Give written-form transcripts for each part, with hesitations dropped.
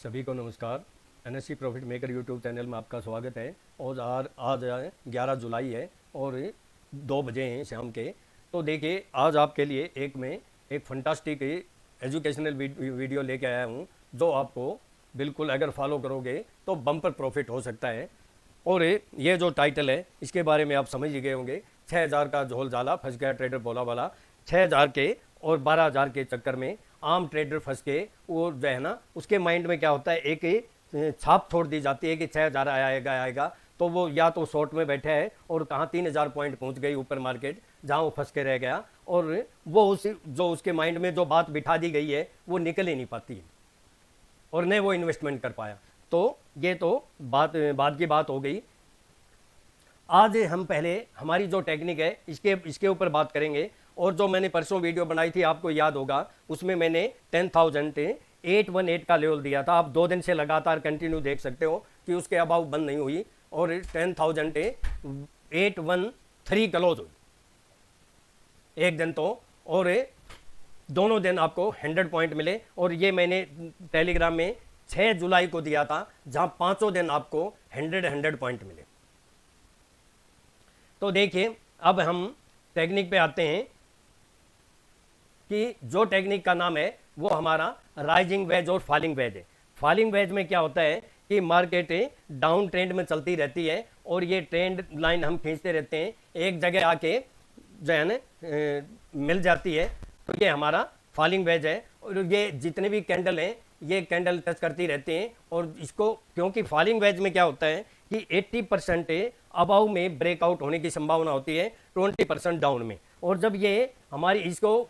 सभी को नमस्कार। NSC profit maker YouTube channel में आपका स्वागत है। और आज 11 जुलाई है और 2 बजे हैं शाम के। तो देखिए, आज आपके लिए एक फंटास्टिक एजुकेशनल वीडियो लेके आया हूँ, जो आपको बिल्कुल अगर फॉलो करोगे तो बम्पर प्रॉफिट हो सकता है। और ये जो टाइटल है इसके बारे में आप समझ ही गए होंगे। 6000 का झोल झाला, फंस गया ट्रेडर भोला वाला। 6000 के और 12000 के चक्कर में आम ट्रेडर फंस के वो जो है ना, उसके माइंड में क्या होता है, एक छाप छोड़ दी जाती है कि 6000 आएगा। तो वो या तो शॉर्ट में बैठा है और कहाँ 3000 पॉइंट पहुंच गई ऊपर मार्केट, जहाँ वो फंस के रह गया। और वो जो उसके माइंड में जो बात बिठा दी गई है वो निकल ही नहीं पाती है और न वो इन्वेस्टमेंट कर पाया। तो ये तो बात की बात हो गई। आज हम पहले हमारी जो टेक्निक है इसके ऊपर बात करेंगे। और जो मैंने परसों वीडियो बनाई थी, आपको याद होगा, उसमें मैंने 10,818 का लेवल दिया था। आप 2 दिन से लगातार कंटिन्यू देख सकते हो कि उसके अबाउ बंद नहीं हुई और 10,813 क्लोज हुई एक दिन तो। और दोनों दिन आपको 100 पॉइंट मिले। और ये मैंने टेलीग्राम में 6 जुलाई को दिया था, जहां 5 दिन आपको 100 पॉइंट मिले। तो देखिए, अब हम टेक्निक पे आते हैं कि जो टेक्निक का नाम है वो हमारा राइजिंग वेज और फॉलिंग वेज है। फॉलिंग वेज में क्या होता है कि मार्केट डाउन ट्रेंड में चलती रहती है और ये ट्रेंड लाइन हम खींचते रहते हैं, एक जगह आके जो है ना मिल जाती है। तो ये हमारा फॉलिंग वेज है। और ये जितने भी कैंडल हैं ये कैंडल टच करती रहती हैं। और इसको, क्योंकि फॉलिंग वेज में क्या होता है कि 80% अबाउ में ब्रेकआउट होने की संभावना होती है, 20% डाउन में। और जब ये हमारी इसको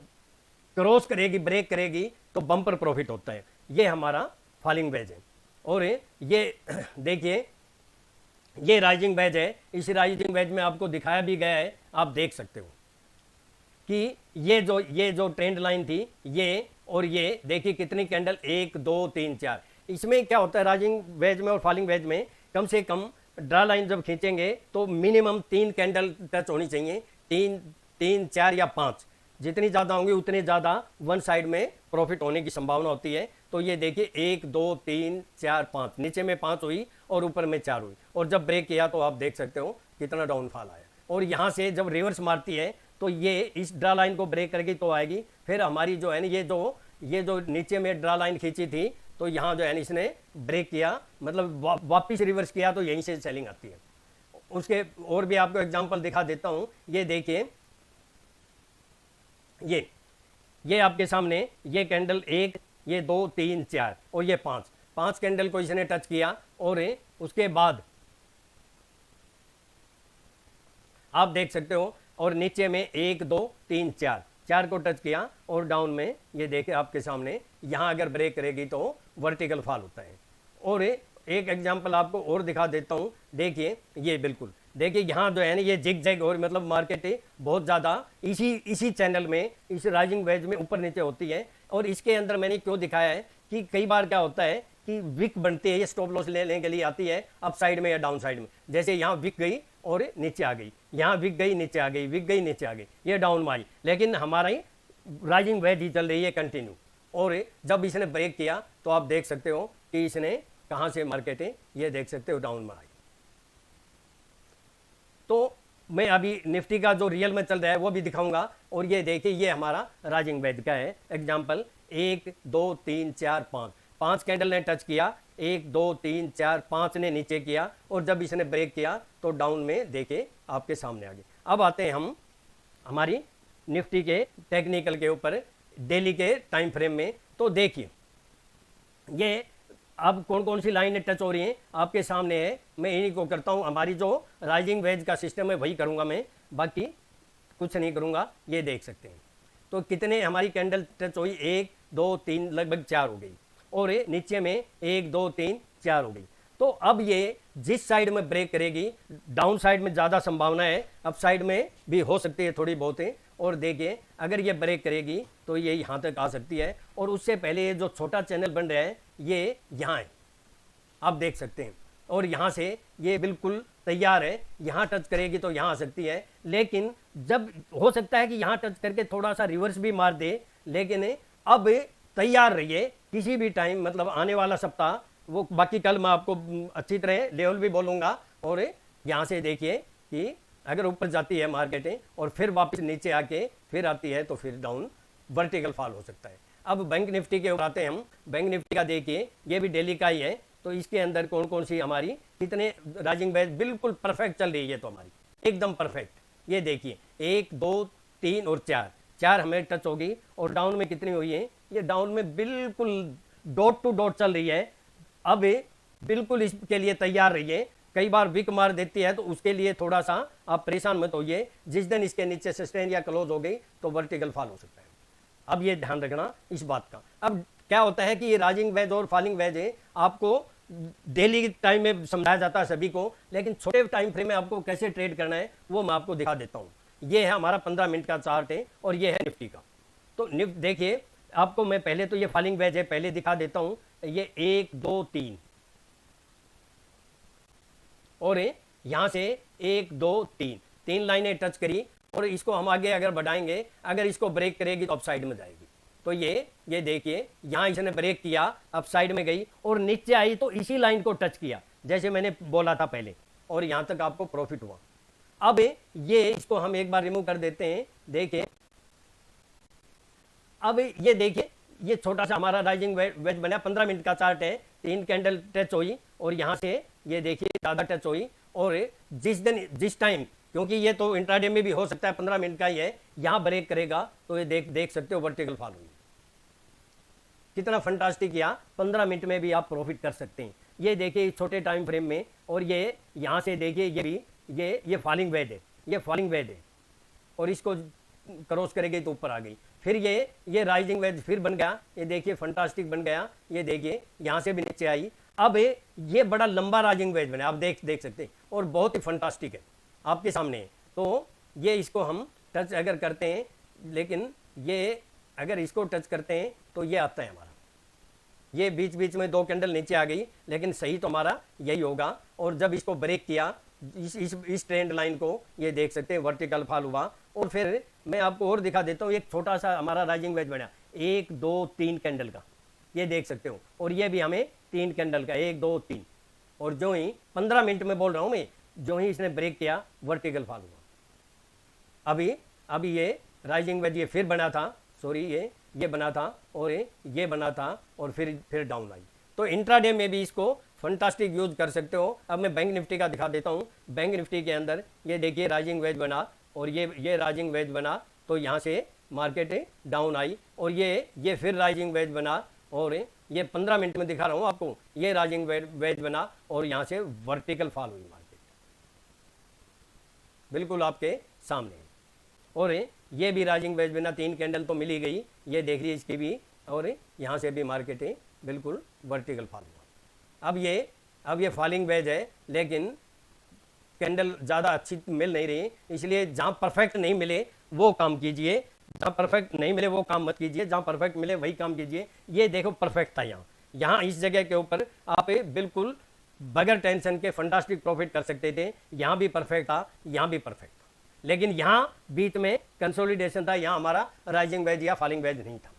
क्रॉस करेगी, ब्रेक करेगी, तो बम्पर प्रॉफिट होता है। ये हमारा फॉलिंग वेज है। और ये देखिए, ये राइजिंग वेज है। इस राइजिंग वेज में आपको दिखाया भी गया है, आप देख सकते हो कि ये जो ट्रेंड लाइन थी, ये और ये देखिए कितनी कैंडल, 1 2 3 4। इसमें क्या होता है, राइजिंग वेज में और फॉलिंग वेज में कम से कम ड्रा लाइन जब खींचेंगे तो मिनिमम 3 कैंडल टच होनी चाहिए। 3 4 या 5, जितनी ज़्यादा होंगी उतनी ज़्यादा वन साइड में प्रॉफिट होने की संभावना होती है। तो ये देखिए 1 2 3 4 5, नीचे में 5 हुई और ऊपर में 4 हुई। और जब ब्रेक किया तो आप देख सकते हो कितना डाउनफॉल आया। और यहाँ से जब रिवर्स मारती है तो ये इस ड्रा लाइन को ब्रेक करके तो आएगी। फिर हमारी जो है ना, ये जो नीचे में ड्रा लाइन खींची थी, तो यहाँ जो है ना इसने ब्रेक किया, मतलब वापिस रिवर्स किया, तो यहीं से सेलिंग आती है। उसके और भी आपको एग्जांपल दिखा देता हूँ। ये देखिए, ये आपके सामने ये कैंडल 1, ये 2 3 4 और ये 5 कैंडल को इसने टच किया। और उसके बाद आप देख सकते हो, और नीचे में 1 2 3 4 को टच किया और डाउन में ये देखिए आपके सामने, यहाँ अगर ब्रेक करेगी तो वर्टिकल फॉल होता है। और एक एग्जांपल आपको और दिखा देता हूँ। देखिए, ये बिल्कुल देखिए, यहाँ जो है ना ये जिग जैग, और मतलब मार्केट बहुत ज़्यादा इसी चैनल में, इस राइजिंग वेज में ऊपर नीचे होती है। और इसके अंदर मैंने क्यों दिखाया है कि कई बार क्या होता है कि विक बनती है, ये स्टॉप लॉस लेने के लिए आती है अप साइड में या डाउन साइड में। जैसे यहाँ विक गई और नीचे आ गई, यहाँ विक गई नीचे आ गई, विक गई नीचे आ गई, ये डाउन में आई। लेकिन हमारी राइजिंग वेज ही चल रही है कंटिन्यू। और जब इसने ब्रेक किया तो आप देख सकते हो कि इसने कहाँ से मार्केट है, ये देख सकते हो डाउन में आई। तो मैं अभी निफ्टी का जो रियल में चल रहा है वो भी दिखाऊंगा। और ये देखिए, ये हमारा राइजिंग वेज का है एग्जांपल। 1 2 3 4 5 कैंडल ने टच किया, 1 2 3 4 5 ने नीचे किया। और जब इसने ब्रेक किया तो डाउन में देखिए आपके सामने आ गए। अब आते हैं हम हमारी निफ्टी के टेक्निकल के ऊपर, डेली के टाइम फ्रेम में। तो देखिए, ये अब कौन कौन सी लाइनें टच हो रही हैं आपके सामने है। मैं इन्हीं को करता हूं। हमारी जो राइजिंग वेज का सिस्टम है वही करूंगा मैं, बाकी कुछ नहीं करूंगा। ये देख सकते हैं तो कितने हमारी कैंडल टच हुई, 1 2 3 लगभग 4 हो गई। और नीचे में 1 2 3 4 हो गई। तो अब ये जिस साइड में ब्रेक करेगी, डाउन साइड में ज़्यादा संभावना है, अप साइड में भी हो सकती है थोड़ी बहुत है। और देखिए, अगर ये ब्रेक करेगी तो ये यहाँ तक आ सकती है। और उससे पहले ये जो छोटा चैनल बन रहा है ये यहाँ है, आप देख सकते हैं। और यहाँ से ये बिल्कुल तैयार है, यहाँ टच करेगी तो यहाँ आ सकती है। लेकिन जब हो सकता है कि यहाँ टच करके थोड़ा सा रिवर्स भी मार दे, लेकिन अब तैयार रहिए किसी भी टाइम मतलब आने वाला सप्ताह, वो बाकी कल मैं आपको अच्छी तरह लेवल भी बोलूँगा। और यहाँ से देखिए कि अगर ऊपर जाती है मार्केटें और फिर वापस नीचे आके फिर आती है तो फिर डाउन वर्टिकल फॉल हो सकता है। अब बैंक निफ्टी के ऊपर आते हैं हम। बैंक निफ्टी का देखिए, ये भी डेली का ही है, तो इसके अंदर कौन कौन सी हमारी कितने राइजिंग वेज बिल्कुल परफेक्ट चल रही है, तो हमारी एकदम परफेक्ट। ये देखिए 1 2 3 और 4 हमें टच होगी। और डाउन में कितनी हुई है, ये डाउन में बिल्कुल डॉट टू डॉट चल रही है। अब बिल्कुल इसके लिए तैयार रहिए, कई बार विक मार देती है तो उसके लिए थोड़ा सा आप परेशान मत होइए। जिस दिन इसके नीचे सस्टेन या क्लोज हो गई तो वर्टिकल फॉल हो सकता है। अब ये ध्यान रखना इस बात का। अब क्या होता है कि ये राइजिंग वेज और फॉलिंग वेज है, आपको डेली टाइम में समझाया जाता है सभी को, लेकिन छोटे टाइम फ्रेम में आपको कैसे ट्रेड करना है वो मैं आपको दिखा देता हूँ। ये है हमारा 15 मिनट का चार्ट है और ये है निफ्टी का। तो निफ्टी देखिए, आपको मैं पहले तो ये फॉलिंग वेज है पहले दिखा देता हूँ। ये 1 2 3 और यहाँ से 1 2 3 लाइनें टच करी और इसको हम आगे अगर बढ़ाएंगे, अगर इसको ब्रेक करेगी तो अप साइड में जाएगी। तो ये देखिए, यहाँ इसने ब्रेक किया, अप साइड में गई और नीचे आई तो इसी लाइन को टच किया जैसे मैंने बोला था पहले, और यहाँ तक आपको प्रॉफिट हुआ। अब ये इसको हम एक बार रिमूव कर देते हैं। देखिए अब ये देखिए, ये छोटा सा हमारा राइजिंग वेज बना, 15 मिनट का चार्ट है, 3 कैंडल टच हुई और यहाँ से ये देखिए ज़्यादा टच हुई। और जिस टाइम, क्योंकि ये तो इंट्राडे में भी हो सकता है, 15 मिनट का ही है, यहाँ ब्रेक करेगा तो ये देख सकते हो वर्टिकल फॉल हुई। कितना फंटास्टिक किया, 15 मिनट में भी आप प्रॉफिट कर सकते हैं। ये देखिए छोटे टाइम फ्रेम में, और ये यहाँ से देखिए ये भी ये फॉलिंग वेज है, ये फॉलिंग वेज है और इसको क्रॉस करेगी तो ऊपर आ गई। फिर ये राइजिंग वेज फिर बन गया, ये देखिए फंटास्टिक बन गया। ये देखिए यहाँ से भी नीचे आई। अब ये बड़ा लंबा राइजिंग वेज बना, आप देख सकते हैं और बहुत ही फंटास्टिक है आपके सामने है। तो ये इसको हम टच अगर करते हैं, लेकिन ये अगर इसको टच करते हैं तो ये आता है हमारा, ये बीच बीच में 2 कैंडल नीचे आ गई, लेकिन सही तो हमारा यही होगा। और जब इसको ब्रेक किया इस ट्रेंड लाइन को, ये देख सकते हैं वर्टिकल फॉल हुआ। और फिर मैं आपको और दिखा देता हूँ, एक छोटा सा हमारा राइजिंग वेज बना 1 2 3 कैंडल का, ये देख सकते हो। और ये भी हमें 3 कैंडल का 1 2 3, और जो ही 15 मिनट में बोल रहा हूँ मैं, जो ही इसने ब्रेक किया वर्टिकल फॉल हुआ। अभी ये राइजिंग वेज ये फिर बना था, सॉरी ये बना था और ये बना था और फिर डाउन आई। तो इंट्राडे में भी इसको फंटास्टिक यूज कर सकते हो। अब मैं बैंक निफ्टी का दिखा देता हूँ। बैंक निफ्टी के अंदर ये देखिए राइजिंग वेज बना और ये राइजिंग वेज बना, तो यहाँ से मार्केट डाउन आई और ये फिर राइजिंग वेज बना और ये 15 मिनट में दिखा रहा हूँ आपको, ये राइजिंग वेज बना और यहाँ से वर्टिकल फॉल हुई मार्केट, बिल्कुल आपके सामने। और ये भी राइजिंग वेज बना, 3 कैंडल तो मिली गई, ये देख लीजिए इसकी भी, और यहाँ से भी मार्केट बिल्कुल वर्टिकल फॉल हुआ। अब ये फॉलिंग वेज है, लेकिन कैंडल ज़्यादा अच्छी मिल नहीं रही, इसलिए जहाँ परफेक्ट नहीं मिले वो काम कीजिए, जहाँ परफेक्ट नहीं मिले वो काम मत कीजिए, जहाँ परफेक्ट मिले वही काम कीजिए। ये देखो परफेक्ट था यहाँ इस जगह के ऊपर आप बिल्कुल बगैर टेंशन के फंटास्टिक प्रॉफिट कर सकते थे। यहाँ भी परफेक्ट था, यहाँ भी परफेक्ट था, लेकिन यहाँ बीच में कंसोलिडेशन था, यहाँ हमारा राइजिंग वेज या फॉलिंग वेज नहीं था।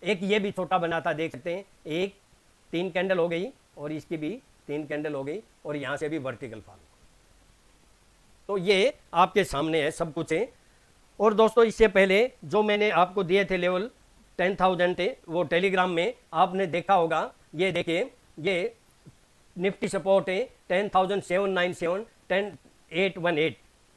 एक ये भी छोटा बना था, देख सकते हैं, एक 3 कैंडल हो गई और इसकी भी 3 कैंडल हो गई और यहाँ से भी वर्टिकल फॉल। तो ये आपके सामने है, सब कुछ है। और दोस्तों इससे पहले जो मैंने आपको दिए थे लेवल 10,000 थे, वो टेलीग्राम में आपने देखा होगा। ये देखिए, ये निफ्टी सपोर्ट है 10,797 10,818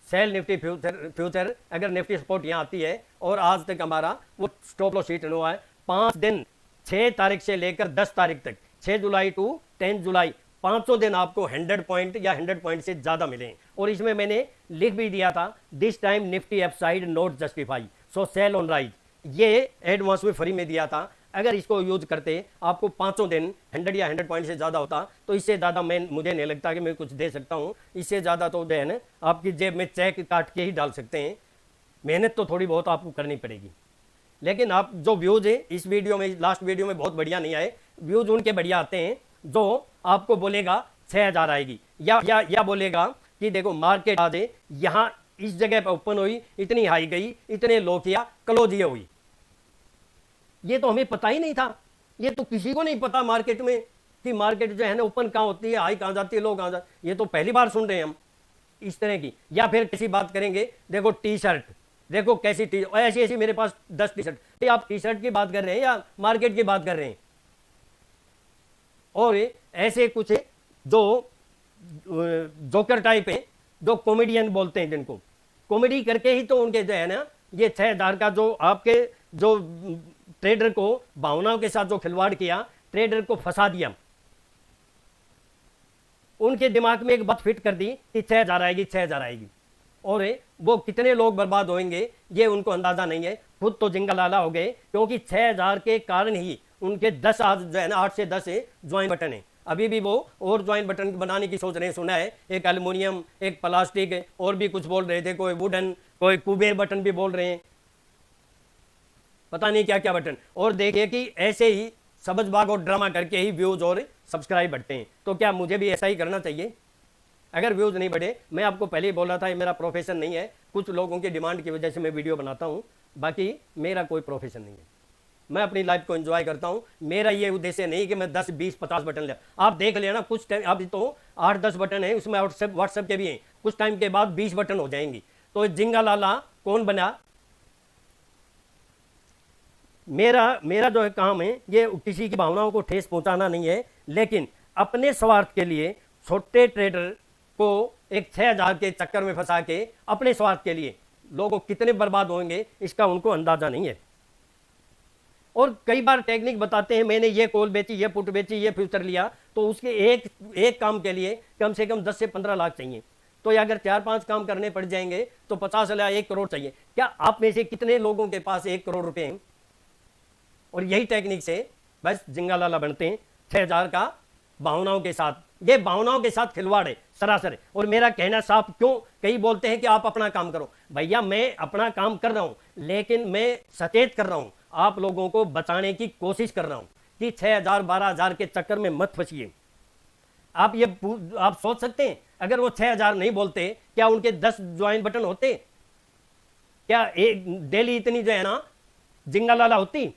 सेल निफ्टी फ्यूचर। अगर निफ्टी सपोर्ट यहाँ आती है और आज तक हमारा वो स्टॉप लॉस हिट हुआ है 5 दिन, 6 तारीख से लेकर 10 तारीख तक, 6 जुलाई टू 10 जुलाई, 500 दिन आपको 100 पॉइंट या 100 पॉइंट से ज़्यादा मिले। और इसमें मैंने लिख भी दिया था, this time Nifty upside not justify so sell on rise, ये एडवांस में फ्री में दिया था। अगर इसको यूज करते आपको 500 दिन 100 या 100 पॉइंट से ज़्यादा होता, तो इससे ज़्यादा मुझे नहीं लगता कि मैं कुछ दे सकता हूँ। इससे ज़्यादा तो जो है ना, आपकी जेब में चेक काट के ही डाल सकते हैं। मेहनत तो थोड़ी बहुत आपको करनी पड़ेगी, लेकिन आप जो व्यूज़ है इस वीडियो में, लास्ट वीडियो में बहुत बढ़िया नहीं आए। व्यूज़ उनके बढ़िया आते हैं जो आपको बोलेगा 6,000 आएगी, या बोलेगा कि देखो मार्केट आज यहाँ इस जगह पर ओपन हुई, इतनी हाई गई, इतने लो किया, क्लोज ये हुई। ये तो हमें पता ही नहीं था। ये तो किसी को नहीं पता मार्केट में कि मार्केट जो है ना ओपन कहाँ होती है, हाई कहाँ जाती है, लो कहाँ जाती है। ये तो पहली बार सुन रहे हैं हम इस तरह की। या फिर किसी बात करेंगे, देखो टी शर्ट, देखो कैसी टी, ऐसी ऐसी मेरे पास 10 टी शर्ट। आप टी शर्ट की बात कर रहे हैं या मार्केट की बात कर रहे हैं? और ऐसे कुछ जो जोकर टाइप है, जो कॉमेडियन बोलते हैं, जिनको कॉमेडी करके ही तो उनके जो है ना ये 6,000 का जो आपके जो ट्रेडर को भावनाओं के साथ जो खिलवाड़ किया, ट्रेडर को फंसा दिया, उनके दिमाग में एक बात फिट कर दी कि 6,000 आएगी, 6,000 आएगी। और वो कितने लोग बर्बाद होंगे ये उनको अंदाजा नहीं है। खुद तो जिंगलाला हो गए, क्योंकि 6,000 के कारण ही उनके 10 जो है ना 8 से 10 ज्वाइन बटन है। अभी भी वो और ज्वाइन बटन बनाने की सोच रहे हैं, सुना है। एक एल्युमिनियम, एक प्लास्टिक, और भी कुछ बोल रहे थे, कोई वुडन, कोई कुबेर बटन भी बोल रहे हैं, पता नहीं क्या क्या बटन। और देखिए कि ऐसे ही सबजबाग और ड्रामा करके ही व्यूज और सब्सक्राइब बढ़ते हैं। तो क्या मुझे भी ऐसा ही करना चाहिए? अगर व्यूज नहीं बढ़े, मैं आपको पहले ही बोला था, ये मेरा प्रोफेशन नहीं है। कुछ लोगों की डिमांड की वजह से मैं वीडियो बनाता हूं, बाकी मेरा कोई प्रोफेशन नहीं है। मैं अपनी लाइफ को एंजॉय करता हूं। मेरा ये उद्देश्य नहीं कि मैं 10, 20, 50 बटन ले। आप देख लेना, कुछ टाइम अभी तो 8-10 बटन है, उसमें व्हाट्सएप के भी हैं, कुछ टाइम के बाद 20 बटन हो जाएंगी। तो जिंगलाला कौन बना? मेरा जो है काम है, ये किसी की भावनाओं को ठेस पहुंचाना नहीं है, लेकिन अपने स्वार्थ के लिए छोटे ट्रेडर को एक 6,000 के चक्कर में फंसा के अपने स्वार्थ के लिए लोगों कितने बर्बाद होंगे इसका उनको अंदाजा नहीं है। और कई बार टेक्निक बताते हैं, मैंने ये कॉल बेची, ये पुट बेची, ये फ्यूचर लिया, तो उसके एक काम के लिए कम से कम 10 से 15 लाख चाहिए। तो ये अगर 4-5 काम करने पड़ जाएंगे तो 50 या 1 करोड़ चाहिए। क्या आप में से कितने लोगों के पास 1 करोड़ रुपए हैं? और यही टेक्निक से बस जिंगलाला बनते हैं 6,000 का भावनाओं के साथ। ये भावनाओं के साथ खिलवाड़ है सरासर। और मेरा कहना साफ, क्यों कई बोलते हैं कि आप अपना काम करो, भैया मैं अपना काम कर रहा हूं, लेकिन मैं सचेत कर रहा हूं, आप लोगों को बचाने की कोशिश कर रहा हूं कि 6,000 12,000 के चक्कर में मत फंसिए। आप सोच सकते हैं, अगर वो 6,000 नहीं बोलते, क्या उनके 10 ज्वाइन बटन होते? क्या एक डेली इतनी जो है ना जिंगलाला होती?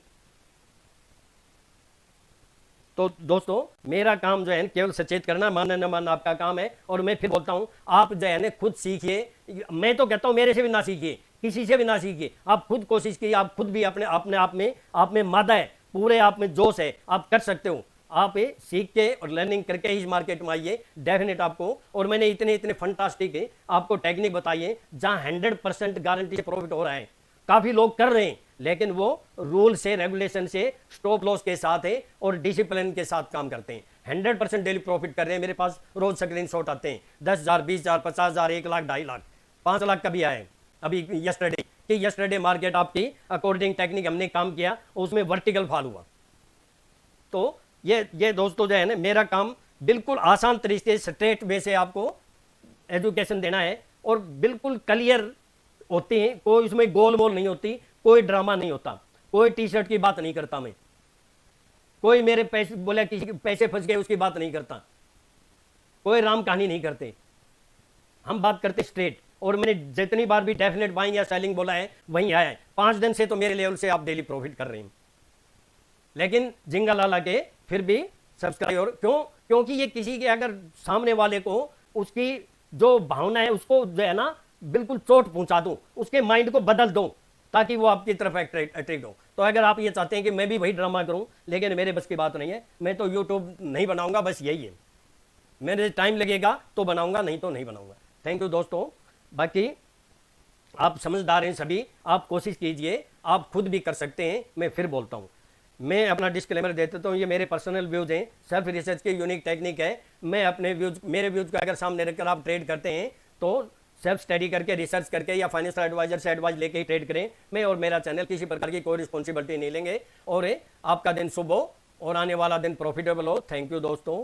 तो दोस्तों, मेरा काम जो है केवल सचेत करना, मानना न मानना आपका काम है। और मैं फिर बोलता हूं, आप जो है ना खुद सीखिए। मैं तो कहता हूं मेरे से भी ना सीखिए, किसी से भी ना सीखिए, आप खुद कोशिश कीजिए। आप खुद भी अपने आप में मादा है, पूरे आप में जोश है, आप कर सकते हो। आप सीख के और लर्निंग करके ही इस मार्केट में आइए, डेफिनेट आपको। और मैंने इतने फंटास्टिक है आपको टेक्निक बताइए जहां 100% गारंटी से प्रॉफिट हो रहा है। काफी लोग कर रहे हैं, लेकिन वो रूल से, रेगुलेशन से, स्टॉप लॉस के साथ है और डिसिप्लिन के साथ काम करते हैं। 100% डेली प्रॉफिट कर रहे हैं। मेरे पास रोज स्क्रीनशॉट आते हैं, 10,000, 20,000, 50,000, 1 लाख, 2.5 लाख, 5 लाख का भी आए अभी यस्टरडे। कि यस्टरडे मार्केट आपकी अकॉर्डिंग टेक्निक हमने काम किया, उसमें वर्टिकल फॉल हुआ। तो ये दोस्तों जो है ना, मेरा काम बिल्कुल आसान तरीके से, स्ट्रेट वे से आपको एजुकेशन देना है, और बिल्कुल क्लियर होती हैं, कोई उसमें गोल मोल नहीं होती, कोई ड्रामा नहीं होता, कोई टी शर्ट की बात नहीं करता मैं, कोई मेरे पैसे बोला किसी के पैसे फंस गए उसकी बात नहीं करता, कोई राम कहानी नहीं करते। हम बात करते स्ट्रेट। और मैंने जितनी बार भी डेफिनेट बाइंग या सेलिंग बोला है वहीं आया है। 5 दिन से तो मेरे लेवल से आप डेली प्रॉफिट कर रहे हैं, लेकिन जिंगलाला के फिर भी सब्सक्राइब। और क्योंकि ये किसी के अगर सामने वाले को उसकी जो भावना है उसको जो है ना बिल्कुल चोट पहुंचा दूं, उसके माइंड को बदल दूं, ताकि वो आपकी तरफ अट्रैक्ट हो। तो अगर आप ये चाहते हैं कि मैं भी वही ड्रामा करूं, लेकिन मेरे बस की बात नहीं है, मैं तो यूट्यूब नहीं बनाऊंगा, बस यही है। मेरे टाइम लगेगा तो बनाऊंगा, नहीं तो नहीं बनाऊंगा। थैंक यू दोस्तों। बाकी आप समझदार हैं सभी, आप कोशिश कीजिए, आप खुद भी कर सकते हैं। मैं फिर बोलता हूं, मैं अपना डिस्क्लेमर दे देता हूं, ये मेरे पर्सनल व्यूज हैं, सेल्फ रिसर्च की यूनिक टेक्निक है। मैं अपने व्यूज, मेरे व्यूज को अगर सामने रखकर आप ट्रेड करते हैं तो सेल्फ स्टडी करके, रिसर्च करके, या फाइनेंशियल एडवाइजर से एडवाइस लेके ही ट्रेड करें। मैं और मेरा चैनल किसी प्रकार की कोई रिस्पॉन्सिबिलिटी नहीं लेंगे। और आपका दिन शुभ हो और आने वाला दिन प्रॉफिटेबल हो। थैंक यू दोस्तों।